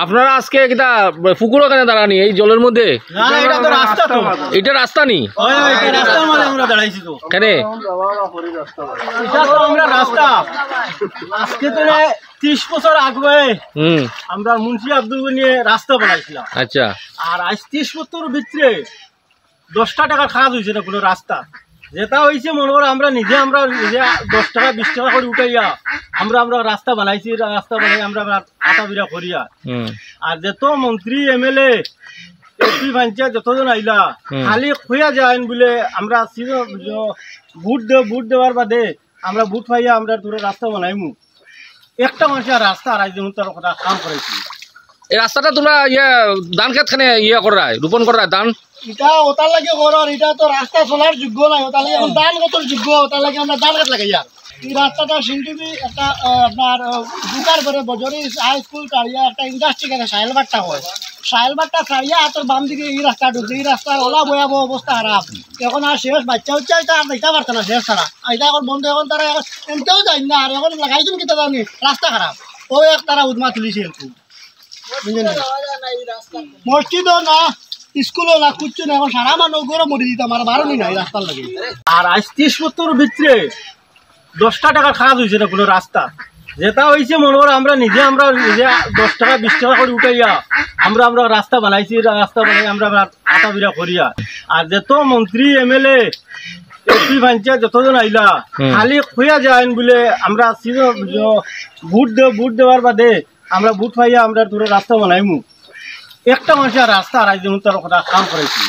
আপনারা আজকে কিটা পুকুরও কেন দাঁড়ানি এই জলের মধ্যে? এটা রাস্তা নি কেন রাস্তা আজকে তো 30 বছর আগে আমরা মুন্সি আব্দুল নিয়ে রাস্তা বানাইছিলাম। আচ্ছা, আর আজ 30 বছর ভিতরে 10টা টাকা খাওয়া হয়েছে না কোনো রাস্তা। যেটা হয়েছে মনে করো আমরা নিজে 10 টাকা 20 টাকা করে উঠাইয়া আমরা রাস্তা বানাইছি। রাস্তা বানাই আমরা আটা বিরা করিয়া। আর যত মন্ত্রী এমএলএ এমপি পঞ্চায়েত যতজন আইলা খালি খুঁয়া যায় বলে আমরা ভোট দেওয়ার বাদে আমরা ভোট পাইয়া আমরা তোর রাস্তা বানাইমু। একটা মানুষের রাস্তা আর যেমন তার কথা কাম করাইছি। এই রাস্তাটা তোমরা ধান খেত খানে করা রোপণ করা ধান এটা ওটার লাগে করার। এটা তো রাস্তা চলার যোগ্য নাই, ওটার লাগে এখন ধান কত যোগ্য, ওটার লাগে আমরা ধান খেত লাগাই। আর এই রাস্তাটা সিনটিভি একটা আপনার দুকার করে বজরি হাই স্কুল কাড়িয়া একটা ইন্ডাস্ট্রি গেছে সাহেলবাগটা হয়। সাহেলবাগটা ছাড়িয়া তোর বাম দিকে এই রাস্তা ঢুকছে। এই রাস্তার ওলা ভয়াবহ অবস্থা খারাপ। এখন আর শেষ বাচ্চা হচ্ছে এটা আর দিতে পারছে না শেষ ছাড়া। এটা এখন বন্ধ, এখন তারা এমতেও যায় না। আর এখন লাগাইছেন কি জানি রাস্তা খারাপ। ও এক তারা উদ্মা তুলিছে এরকম মসজিদও না স্কুলও না কুচ্ছু না। এখন সারা মানুষ গরম মরে দিতাম আর বারণই নাই রাস্তার লাগে। আর আজ 30 বছর ভিতরে 10টা টাকা খাওয়া হয়েছে না কোনো রাস্তা। যেটা হয়েছে মনে করো আমরা নিজে 10 টাকা 20 টাকা করে উঠাইয়া আমরা রাস্তা বানাইছি। রাস্তা বানাই আমরা আটা বিরা করিয়া। আর যত মন্ত্রী এমএলএ এমপি পঞ্চায়েত যতজন আইলা খালি খুঁয়া যায় বলে আমরা ভোট দেওয়ার বাদে আমরা ভোট পাইয়া আমরা তোর রাস্তা বানাইমু। একটা মানুষের রাস্তা আর যেমন তার কথা কাম করাইছি।